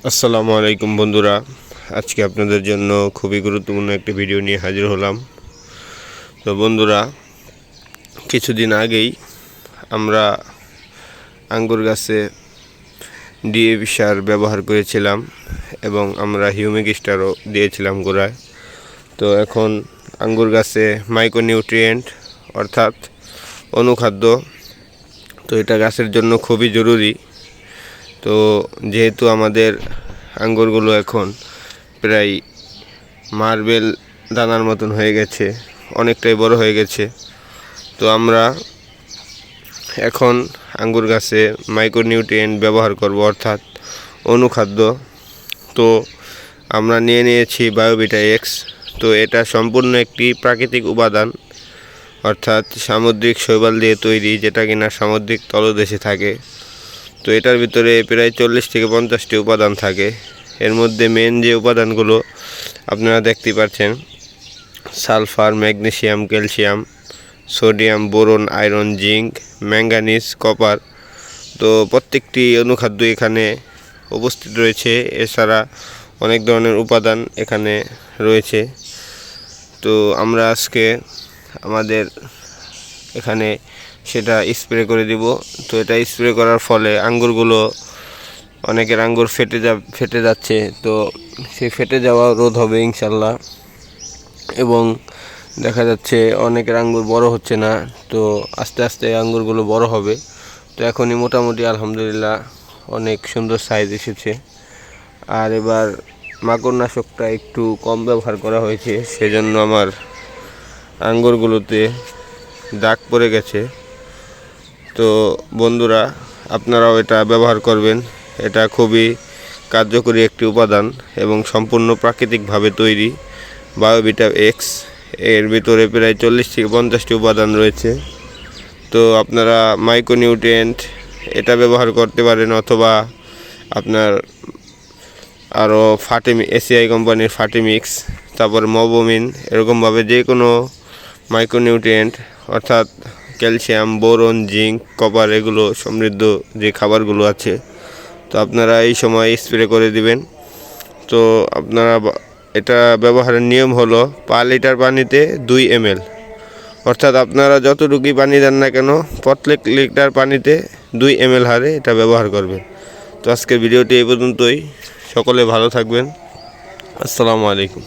আসসালামু আলাইকুম বন্ধুরা, আজকে আপনাদের জন্য খুবই গুরুত্বপূর্ণ একটি ভিডিও নিয়ে হাজির হলাম। তো বন্ধুরা, কিছুদিন আগেই আমরা আঙ্গুর গাছে ডিএপি সার ব্যবহার করেছিলাম এবং আমরা হিউমিক স্টারও দিয়েছিলাম গোড়ায়। তো এখন আঙ্গুর গাছে মাইক্রোনিউট্রিয়েন্ট অর্থাৎ অনুখাদ্য, তো এটা গাছের জন্য খুবই জরুরি। তো যেহেতু আমাদের আঙ্গুরগুলো এখন প্রায় মার্বেল দানার মতন হয়ে গেছে, অনেকটাই বড় হয়ে গেছে, তো আমরা এখন আঙ্গুর গাছে মাইক্রোনিউট্রিয়েন্ট ব্যবহার করব অর্থাৎ অনুখাদ্য। তো আমরা নিয়েছি বায়োভিটা এক্স। তো এটা সম্পূর্ণ একটি প্রাকৃতিক উপাদান, অর্থাৎ সামুদ্রিক শৈবাল দিয়ে তৈরি, যেটা কিনা সামুদ্রিক তলদেশে থাকে। তো এটার ভিতরে প্রায় 40 থেকে 50টি উপাদান থাকে। এর মধ্যে মেন যে উপাদানগুলো আপনারা দেখতে পাচ্ছেন: sulphur, magnesium, calcium, sodium, boron, iron, zinc, manganese, copper. তো প্রত্যেকটি অনুখাদ্য এখানে উপস্থিত রয়েছে। এছাড়া অনেক ধরনের উপাদান এখানে রয়েছে। তো আমরা আজকে আমাদের এখানে সেটা স্প্রে করে দিব। তো এটা স্প্রে করার ফলে আঙ্গুরগুলো, অনেকের আঙ্গুর ফেটে যাচ্ছে, তো সেই ফেটে যাওয়া রোধ হবে ইনশাল্লাহ। এবং দেখা যাচ্ছে অনেকের আঙ্গুর বড় হচ্ছে না, তো আস্তে আস্তে আঙ্গুরগুলো বড় হবে। তো এখনই মোটামুটি আলহামদুলিল্লাহ অনেক সুন্দর সাইজ এসেছে। আর এবার মাকড়নাশকটা একটু কম ব্যবহার করা হয়েছে, সেজন্য আমার আঙ্গুরগুলোতে দাগ পড়ে গেছে। তো বন্ধুরা, আপনারাও এটা ব্যবহার করবেন। এটা খুবই কার্যকরী একটি উপাদান এবং সম্পূর্ণ প্রাকৃতিকভাবে তৈরি বায়োভিটা এক্স। এর ভিতরে প্রায় 40 থেকে 50টি উপাদান রয়েছে। তো আপনারা মাইক্রোনিউট্রিয়েন্ট এটা ব্যবহার করতে পারেন, অথবা আপনার আরও এসিআই কোম্পানির ফার্টিমিক্স, তারপর মবোমিন, এরকমভাবে যে কোনো মাইক্রোনিউট্রিয়েন্ট অর্থাৎ ক্যালসিয়াম, বোরন, জিঙ্ক, কপার এগুলো সমৃদ্ধ যে খাবারগুলো আছে, তো আপনারা এই সময় স্প্রে করে দিবেন। তো আপনারা এটা ব্যবহারের নিয়ম হলো পার লিটার পানিতে 2 ml, অর্থাৎ আপনারা যতটুকুই পানি দেন না কেন প্রত্যেক লিটার পানিতে 2 ml হারে এটা ব্যবহার করবেন। তো আজকের ভিডিওটি এই পর্যন্তই। সকলে ভালো থাকবেন। আসসালামু আলাইকুম।